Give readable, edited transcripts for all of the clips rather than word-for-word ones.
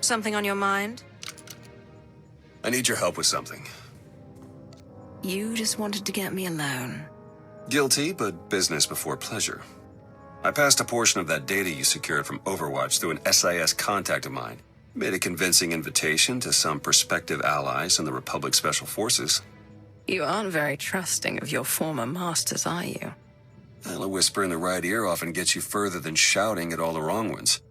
something on your mind? I need your help with something. You just wanted to get me alone. Guilty, but business before pleasure. I passed a portion of that data you secured from Overwatch through an SIS contact of mine. Made a convincing invitation to some prospective allies in the Republic Special Forces. You aren't very trusting of your former masters, are you? Well, a whisper in the right ear often gets you further than shouting at all the wrong ones.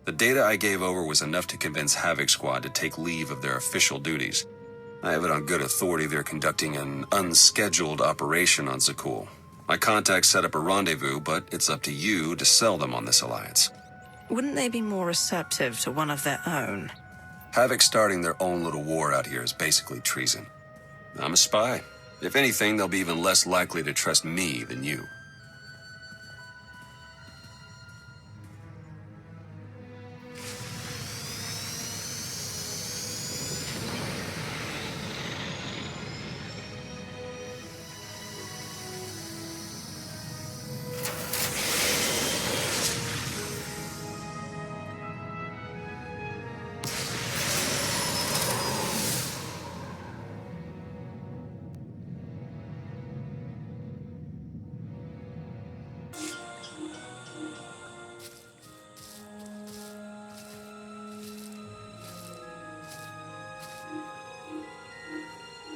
The data I gave over was enough to convince Havoc Squad to take leave of their official duties. I have it on good authority they're conducting an unscheduled operation on Zakul. My contacts set up a rendezvous, but it's up to you to sell them on this alliance. Wouldn't they be more receptive to one of their own? Havoc starting their own little war out here is basically treason. I'm a spy. If anything, they'll be even less likely to trust me than you.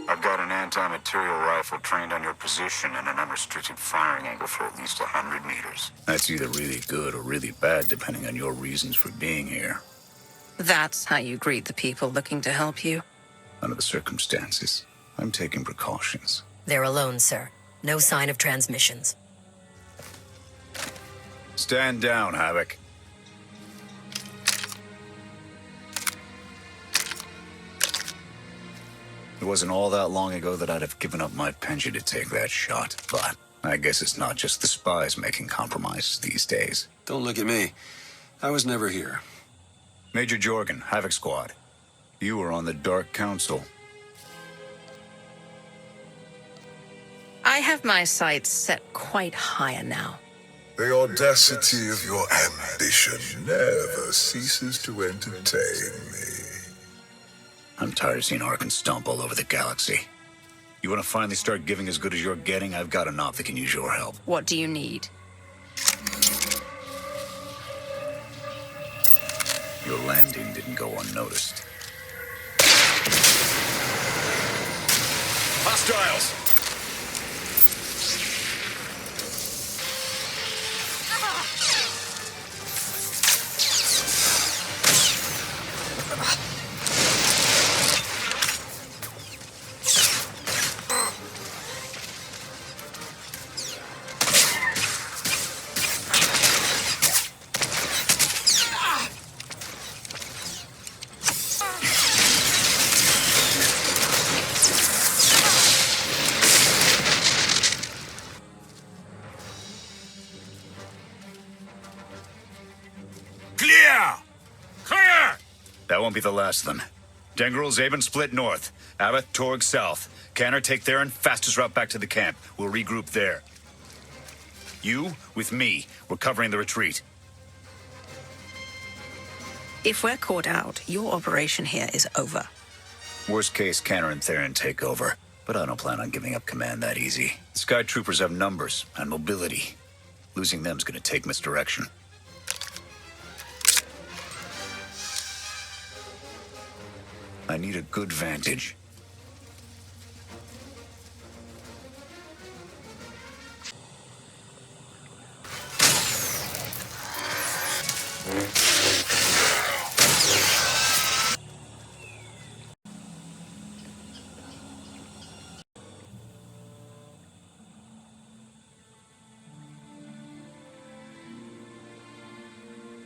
I've got an anti-material rifle trained on your position and an unrestricted firing angle for at least 100 meters. That's either really good or really bad, depending on your reasons for being here. That's how you greet the people looking to help you? Under the circumstances, I'm taking precautions. They're alone, sir. No sign of transmissions. Stand down, Havoc. It wasn't all that long ago that I'd have given up my pension to take that shot, but I guess it's not just the spies making compromises these days. Don't look at me. I was never here. Major Jorgen, Havoc Squad. You were on the Dark Council. I have my sights set quite higher now. The audacity of your ambition never ceases to entertain me. I'm tired of seeing Arkan stomp all over the galaxy. You want to finally start giving as good as you're getting? I've got an op that can use your help. What do you need? Your landing didn't go unnoticed. Hostiles! That won't be the last of them. Dengrel, Zaben split north. Abath, Torg south. Canner take Theron, fastest route back to the camp. We'll regroup there. You, with me, we're covering the retreat. If we're caught out, your operation here is over. Worst case, Canner and Theron take over. But I don't plan on giving up command that easy. The Sky Troopers have numbers and mobility. Losing them's gonna take misdirection. I need a good vantage.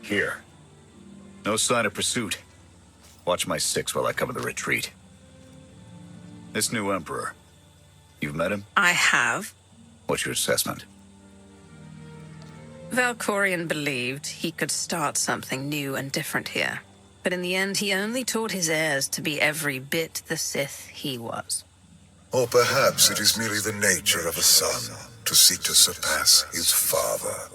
Here. No sign of pursuit. Watch my six while I cover the retreat. This new Emperor. You've met him? I have. What's your assessment? Valkorion believed he could start something new and different here. But in the end, he only taught his heirs to be every bit the Sith he was. Or perhaps it is merely the nature of a son to seek to surpass his father.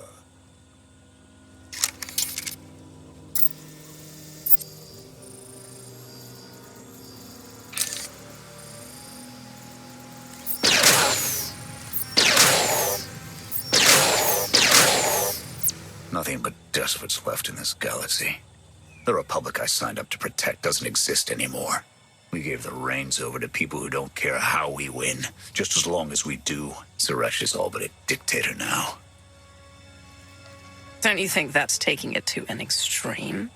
nothing but desperates left in this galaxy. The Republic I signed up to protect doesn't exist anymore. We gave the reins over to people who don't care how we win, just as long as we do. Suresh is all but a dictator now. Don't you think that's taking it to an extreme?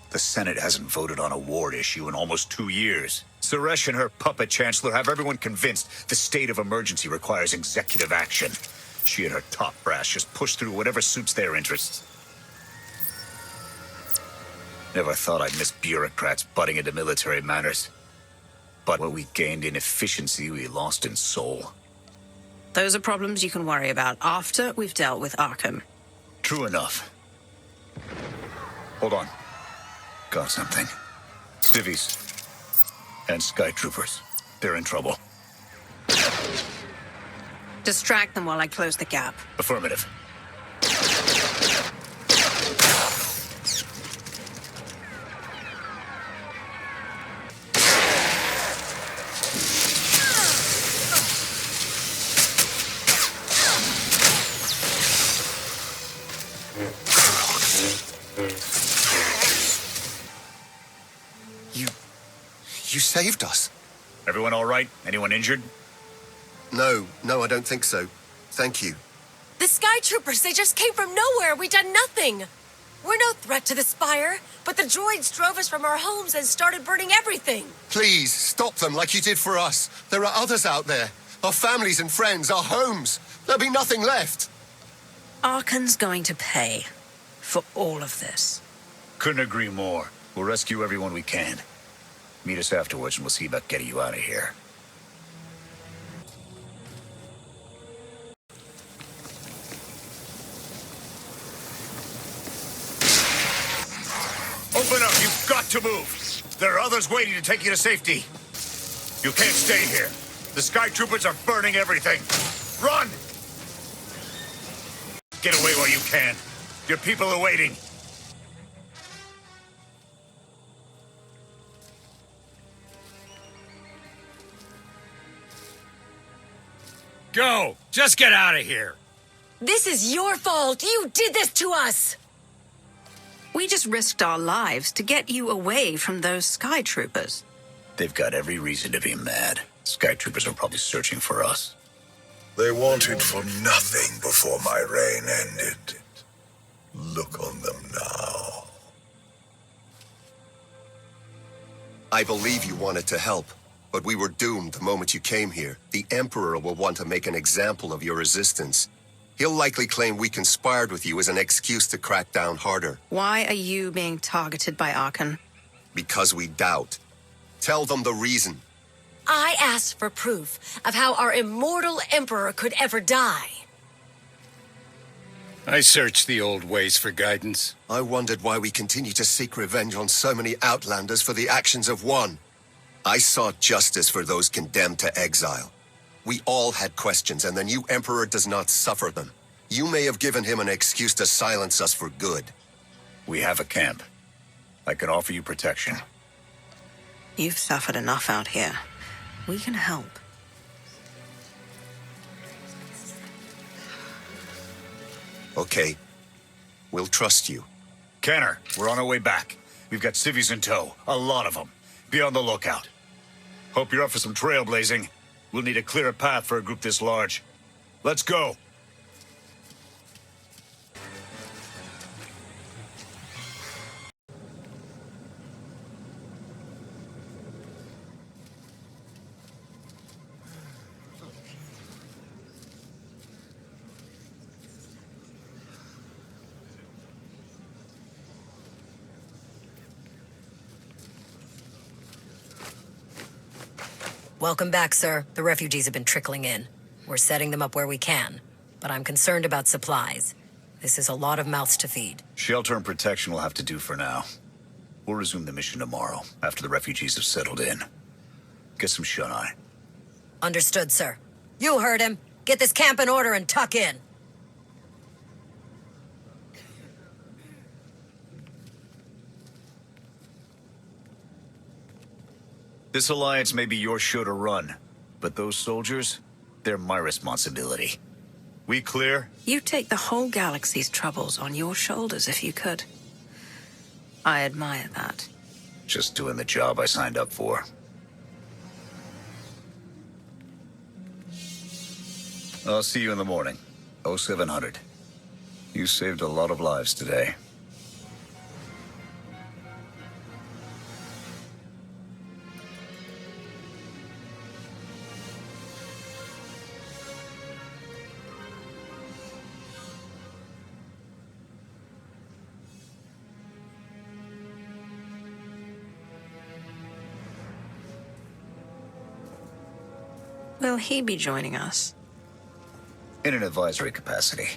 The Senate hasn't voted on a war issue in almost 2 years. Suresh and her puppet chancellor have everyone convinced the state of emergency requires executive action. She and her top brass just push through whatever suits their interests. Never thought I'd miss bureaucrats butting into military matters. But what we gained in efficiency, we lost in soul. Those are problems you can worry about after we've dealt with Arkham. True enough. Hold on. Got something. Civvies. And Sky Troopers. They're in trouble. Distract them while I close the gap. Affirmative. You saved us. Everyone all right? Anyone injured? No, I don't think so. Thank you. The Sky Troopers, they just came from nowhere. We done nothing. We're no threat to the Spire, but the droids drove us from our homes and started burning everything. Please, stop them like you did for us. There are others out there. Our families and friends, our homes. There'll be nothing left. Arkhan's going to pay for all of this. Couldn't agree more. We'll rescue everyone we can. Meet us afterwards and we'll see about getting you out of here. Open up! You've got to move! There are others waiting to take you to safety. You can't stay here. The Sky Troopers are burning everything. Run! Get away while you can. Your people are waiting. Go! Just get out of here! This is your fault. You did this to us. We just risked our lives to get you away from those Sky Troopers. They've got every reason to be mad. Sky Troopers are probably searching for us. They wanted for nothing before my reign ended. Look on them now. I believe you wanted to help, but we were doomed the moment you came here. The Emperor will want to make an example of your resistance. He'll likely claim we conspired with you as an excuse to crack down harder. Why are you being targeted by Arkhan? Because we doubt. Tell them the reason. I asked for proof of how our immortal Emperor could ever die. I searched the old ways for guidance. I wondered why we continue to seek revenge on so many Outlanders for the actions of one. I sought justice for those condemned to exile. We all had questions, and the new Emperor does not suffer them. You may have given him an excuse to silence us for good. We have a camp. I can offer you protection. You've suffered enough out here. We can help. Okay. We'll trust you. Kenner, we're on our way back. We've got civvies in tow. A lot of them. Be on the lookout. Hope you're up for some trailblazing. We'll need a clearer path for a group this large. Let's go. Welcome back, sir. The refugees have been trickling in. We're setting them up where we can, but I'm concerned about supplies. This is a lot of mouths to feed. Shelter and protection will have to do for now. We'll resume the mission tomorrow, after the refugees have settled in. Get some shut-eye. Understood, sir. You heard him. Get this camp in order and tuck in. This alliance may be your show to run, but those soldiers, they're my responsibility. We clear? You'd take the whole galaxy's troubles on your shoulders if you could. I admire that. Just doing the job I signed up for. I'll see you in the morning. 0700. You saved a lot of lives today. Will he be joining us? In an advisory capacity.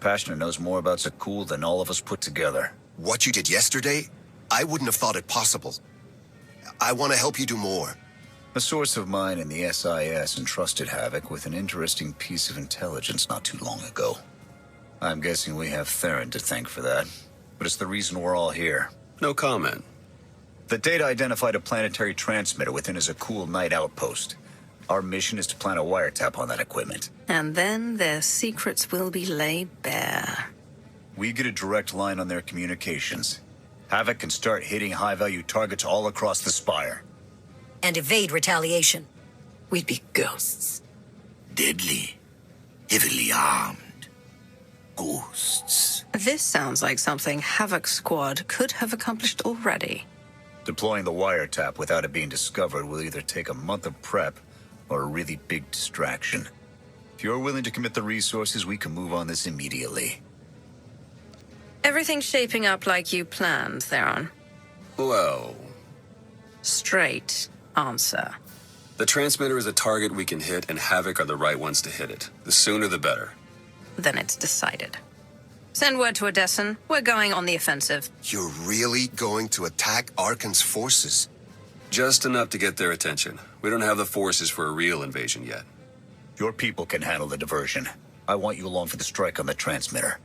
Passionate knows more about Zakul than all of us put together. What you did yesterday, I wouldn't have thought it possible. I want to help you do more. A source of mine in the SIS entrusted Havoc with an interesting piece of intelligence not too long ago. I'm guessing we have Theron to thank for that, but it's the reason we're all here. No comment. The data identified a planetary transmitter within a Zakul night outpost. Our mission is to plant a wiretap on that equipment. And then their secrets will be laid bare. We get a direct line on their communications. Havoc can start hitting high-value targets all across the Spire. And evade retaliation. We'd be ghosts. Deadly. Heavily armed. Ghosts. This sounds like something Havoc Squad could have accomplished already. Deploying the wiretap without it being discovered will either take a month of prep or a really big distraction. If you're willing to commit the resources, we can move on this immediately. Everything's shaping up like you planned, Theron. Well, Straight answer. the transmitter is a target we can hit, and Havoc are the right ones to hit it. The sooner the better. Then it's decided. Send word to Odessen. We're going on the offensive. You're really going to attack Arkan's forces? Just enough to get their attention. We don't have the forces for a real invasion yet. Your people can handle the diversion. I want you along for the strike on the transmitter.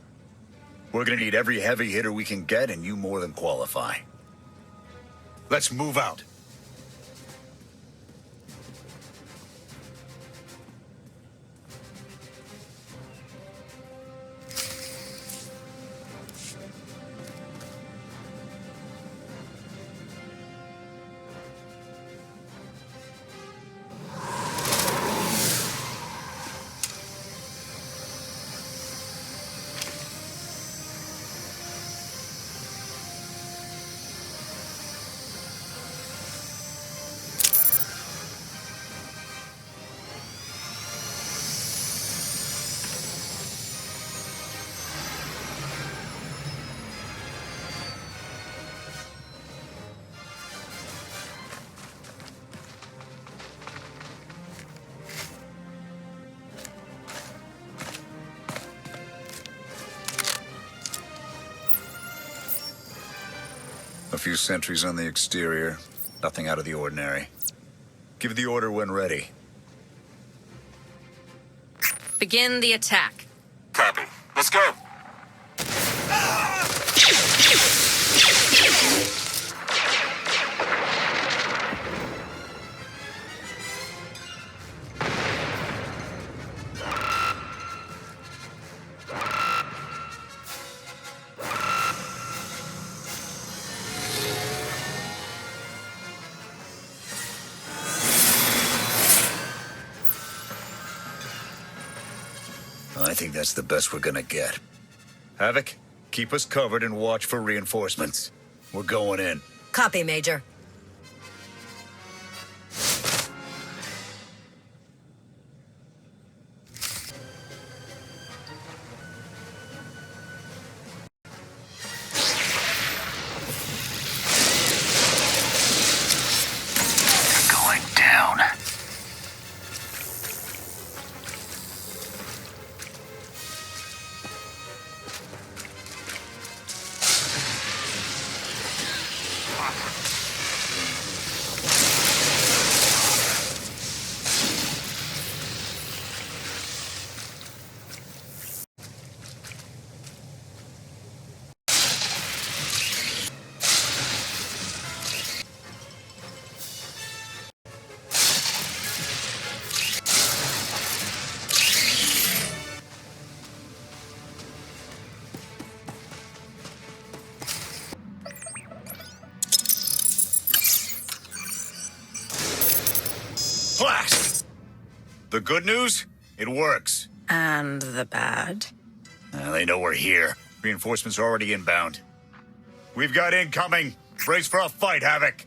We're gonna need every heavy hitter we can get, and you more than qualify. Let's move out. A few sentries on the exterior. Nothing out of the ordinary. Give the order when ready. Begin the attack. Copy. Let's go. I think that's the best we're gonna get. Havoc, keep us covered and watch for reinforcements. We're going in. Copy, Major. Going down. Blast! The good news? It works. And the bad? They know we're here. Reinforcements are already inbound. We've got incoming. Brace for a fight, Havoc.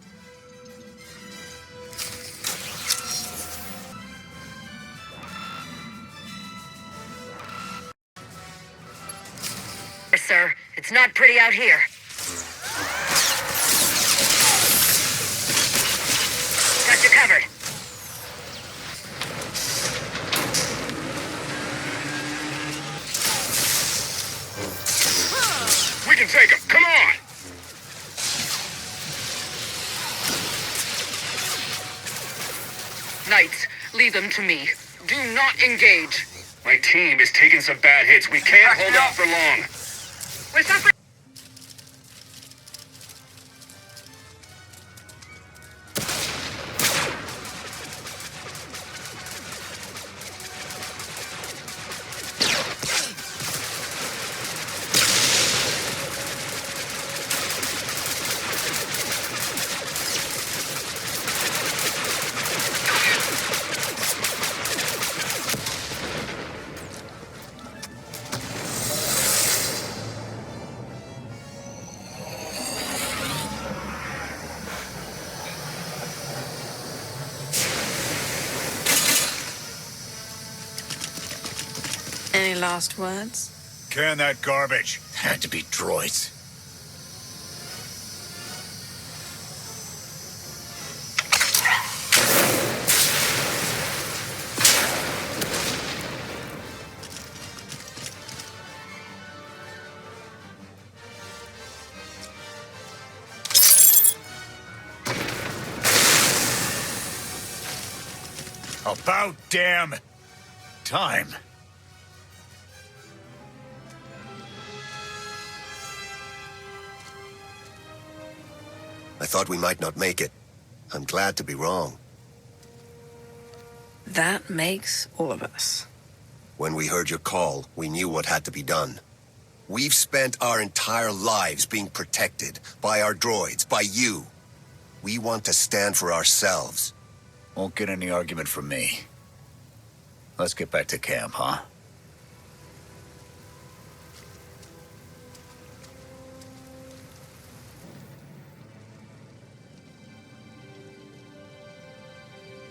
Sir, it's not pretty out here. Got you covered. We can take him. Come on! Knights, leave them to me. Do not engage. My team is taking some bad hits. We can't hold out for long. We're suffering. Any last words? Can that garbage. Had to be droids. About damn time. I thought we might not make it. I'm glad to be wrong. That makes all of us. When we heard your call, we knew what had to be done. We've spent our entire lives being protected by our droids, by you. We want to stand for ourselves. Won't get any argument from me. Let's get back to camp, huh?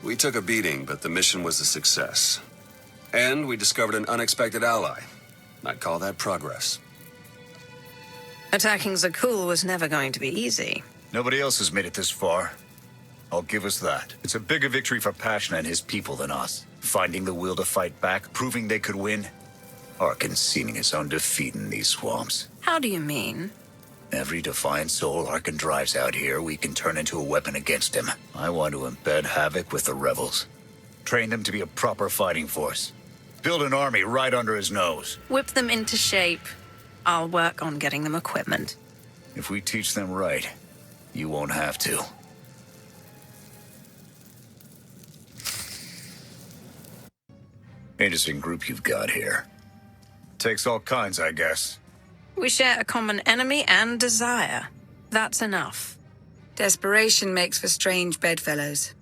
We took a beating, but the mission was a success. And we discovered an unexpected ally. I'd call that progress. Attacking Zakul was never going to be easy. Nobody else has made it this far. I'll give us that. It's a bigger victory for Passion and his people than us. Finding the will to fight back, proving they could win, or conceding his own defeat in these swamps. How do you mean? Every defiant soul Arkan drives out here, we can turn into a weapon against him. I want to embed Havoc with the rebels. Train them to be a proper fighting force. Build an army right under his nose. Whip them into shape. I'll work on getting them equipment. If we teach them right, you won't have to. Interesting group you've got here. Takes all kinds, I guess. We share a common enemy and desire. That's enough. Desperation makes for strange bedfellows.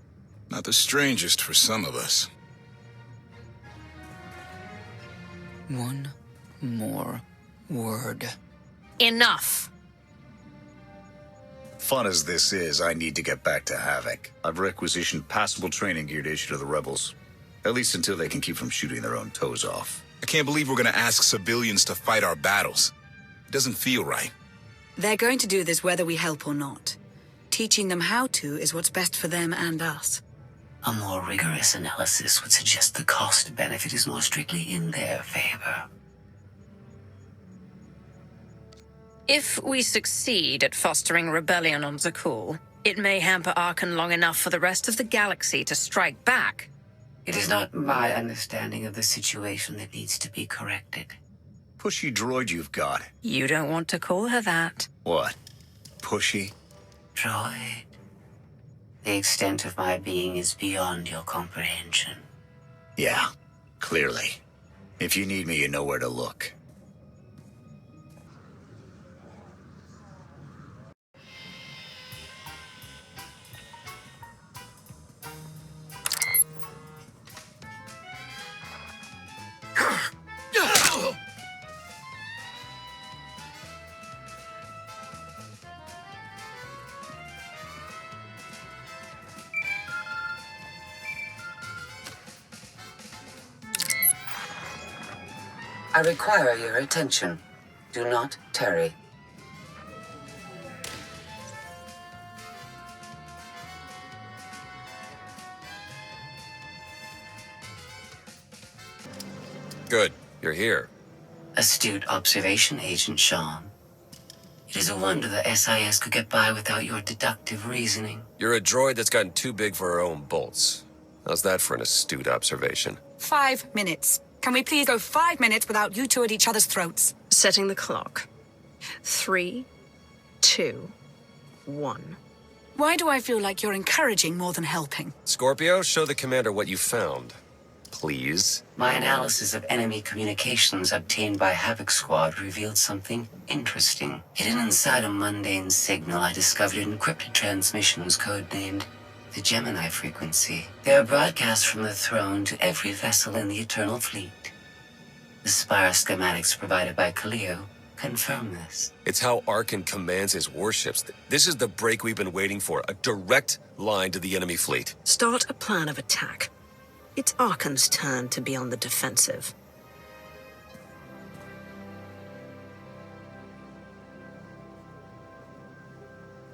Not the strangest for some of us. One more word. Enough. Fun as this is, I need to get back to Havoc. I've requisitioned passable training gear to issue to the rebels. At least until they can keep from shooting their own toes off. I can't believe we're gonna ask civilians to fight our battles. It doesn't feel right. They're going to do this whether we help or not. Teaching them how to is what's best for them and us. A more rigorous analysis would suggest the cost-benefit is more strictly in their favor. If we succeed at fostering rebellion on Zakul, it may hamper Arkan long enough for the rest of the galaxy to strike back. It is not my understanding of the situation that needs to be corrected. Pushy droid you've got. You don't want to call her that. What? Pushy? Droid. The extent of my being is beyond your comprehension. Yeah, clearly. If you need me, you know where to look. I require your attention. Do not tarry. Good. You're here. Astute observation, Agent Sean. It is a wonder the SIS could get by without your deductive reasoning. You're a droid that's gotten too big for her own bolts. How's that for an astute observation? 5 minutes. Can we please go 5 minutes without you two at each other's throats? Setting the clock. 3, 2, 1. Why do I feel like you're encouraging more than helping? Scorpio, show the commander what you found. Please. My analysis of enemy communications obtained by Havoc Squad revealed something interesting. Hidden inside a mundane signal, I discovered encrypted transmissions codenamed the Gemini frequency. They are broadcast from the throne to every vessel in the Eternal Fleet. The Spire schematics provided by Kaleo confirm this. It's how Arkan commands his warships. This is the break we've been waiting for. A direct line to the enemy fleet. Start a plan of attack. It's Arkan's turn to be on the defensive.